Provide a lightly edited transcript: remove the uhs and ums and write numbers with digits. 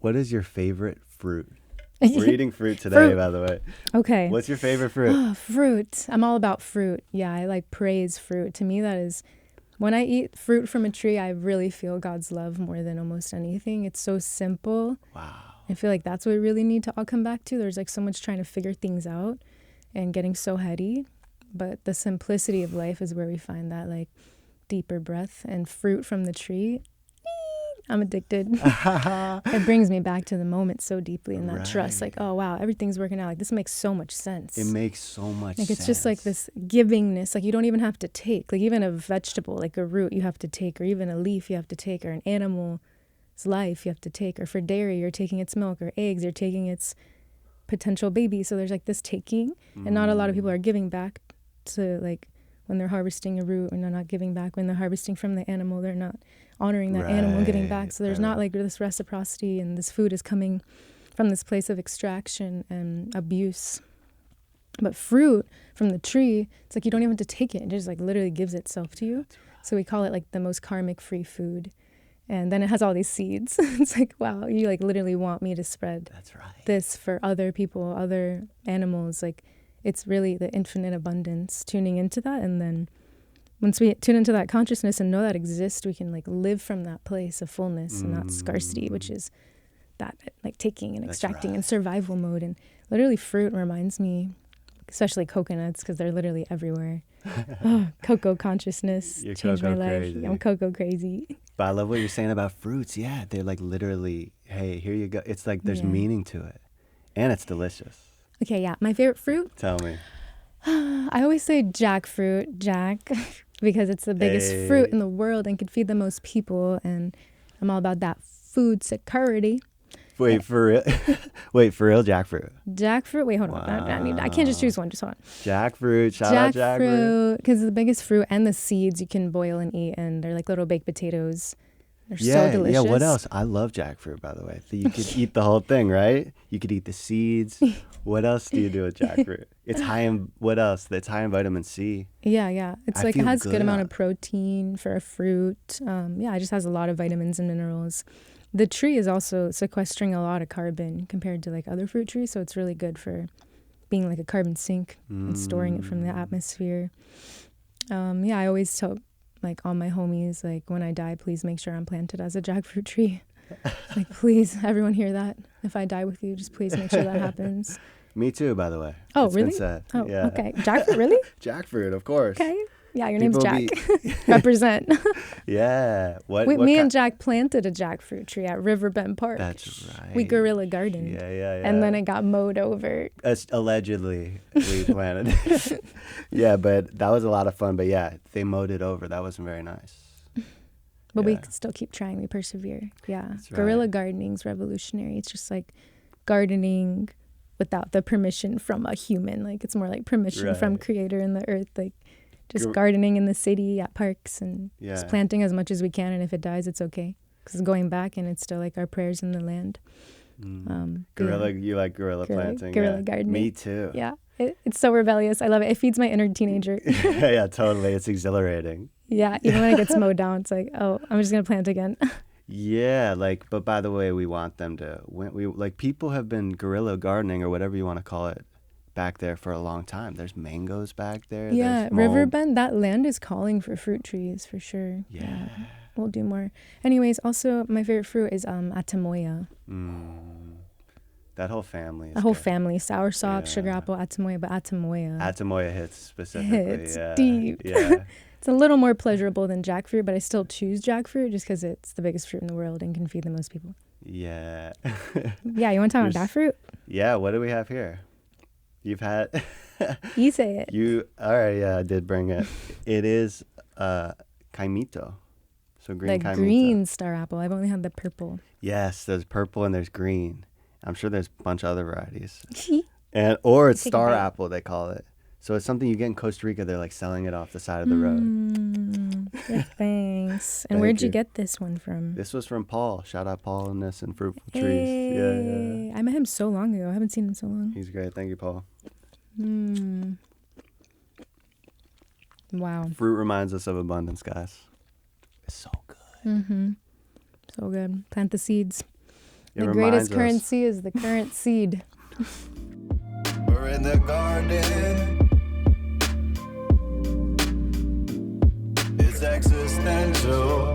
What is your favorite fruit? We're eating fruit today, Fruit. by the way. Okay. What's your favorite fruit? Oh, fruit. I'm all about fruit. Yeah, I like praise fruit. To me, that is, when I eat fruit from a tree, I really feel God's love more than almost anything. It's so simple. Wow. I feel like that's what we really need to all come back to. There's like so much trying to figure things out and getting so heady. But the simplicity of life is where we find that like deeper breath, and fruit from the tree. I'm addicted. It brings me back to the moment so deeply, and that trust, like, oh wow, everything's working out. Like, this makes so much sense. It makes so much like sense. It's just like this givingness. Like, you don't even have to take. Like, even a vegetable, like a root, you have to take, or even a leaf you have to take, or an animal's life you have to take, or for dairy you're taking its milk, or eggs you're taking its potential baby. So there's like this taking, and not a lot of people are giving back to, like, when they're harvesting a root, and they're not giving back when they're harvesting from the animal. They're not honoring that animal giving back. So there's not like this reciprocity, and this food is coming from this place of extraction and abuse. But fruit from the tree, it's like you don't even have to take it. It just like literally gives itself to you. Right. So we call it like the most karmic free food. And then it has all these seeds. It's like, wow, you like literally want me to spread this for other people, other animals. Like, it's really the infinite abundance, tuning into that. And then once we tune into that consciousness and know that exists, we can like live from that place of fullness and not scarcity, which is that like taking and extracting and survival mode. And literally fruit reminds me, especially coconuts, because they're literally everywhere. Oh, cocoa consciousness changed my life. Crazy. I'm cocoa crazy. But I love what you're saying about fruits. Yeah, they're like literally, hey, here you go. It's like there's meaning to it. And it's delicious. Okay, yeah. My favorite fruit? Tell me. I always say jackfruit, because it's the biggest fruit in the world and could feed the most people. And I'm all about that food security. Wait, for real? Wait, for real, jackfruit? Jackfruit? Wait, hold on. I can't just choose one. Just hold on. Jackfruit. Shout out jackfruit. Because it's the biggest fruit, and the seeds you can boil and eat. And they're like little baked potatoes. They're so delicious. Yeah, what else? I love jackfruit, by the way. You could eat the whole thing, right? You could eat the seeds. What else do you do with jackfruit? It's high in, what else? It's high in vitamin C. Yeah. It's like, it has good amount of protein for a fruit. It just has a lot of vitamins and minerals. The tree is also sequestering a lot of carbon compared to like other fruit trees. So it's really good for being like a carbon sink and storing it from the atmosphere. I always tell like all my homies, like, when I die, please make sure I'm planted as a jackfruit tree. Like, please, everyone hear that? If I die with you, just please make sure that happens. Me too, by the way. Oh, it's really? Been said. Oh, yeah. Okay. Jackfruit, really? Jackfruit, of course. Okay. Yeah, your name's Jack. Represent. Yeah. Me and Jack planted a jackfruit tree at Riverbend Park. That's right. We guerrilla gardened. Yeah. And then it got mowed over. Allegedly, we planted. Yeah, but that was a lot of fun. But yeah, they mowed it over. That wasn't very nice. But we still keep trying. We persevere. Yeah. That's right. Guerrilla gardening's revolutionary. It's just like gardening without the permission from a human. Like, it's more like permission from Creator and the earth. Like, just gardening in the city at parks and just planting as much as we can. And if it dies, it's okay. Because it's going back, and it's still like our prayers in the land. You like guerrilla planting? Guerrilla gardening. Me too. Yeah. It's so rebellious. I love it. It feeds my inner teenager. Yeah, totally. It's exhilarating. Yeah. Even when it gets mowed down, it's like, oh, I'm just going to plant again. Yeah. Like, but by the way, we want them to, like, people have been guerrilla gardening, or whatever you want to call it, back there for a long time. There's mangoes back there. Yeah, Riverbend, that land is calling for fruit trees for sure. Yeah. We'll do more. Anyways, also my favorite fruit is Atamoya. That whole family is family. Soursop, sugar apple, Atamoya, but Atamoya. Atamoya hits specifically. Hits deep. Yeah. It's a little more pleasurable than jackfruit, but I still choose jackfruit just because it's the biggest fruit in the world and can feed the most people. Yeah. Yeah, you want to talk about jackfruit? Yeah, what do we have here? You've had... You say it. All right, yeah, I did bring it. It is kaimito. So green kaimito. The green star apple. I've only had the purple. Yes, there's purple and there's green. I'm sure there's a bunch of other varieties. Or it's star apple, they call it. So it's something you get in Costa Rica. They're like selling it off the side of the road. Thanks. And where'd you get this one from? This was from Paul. Shout out Paul and this and Fruitful Hey. Trees. Yeah. I met him so long ago. I haven't seen him so long. He's great. Thank you, Paul. Wow. Fruit reminds us of abundance, guys. It's so good. So good. Plant the seeds. The greatest currency is the current seed. We're in the garden. It's existential.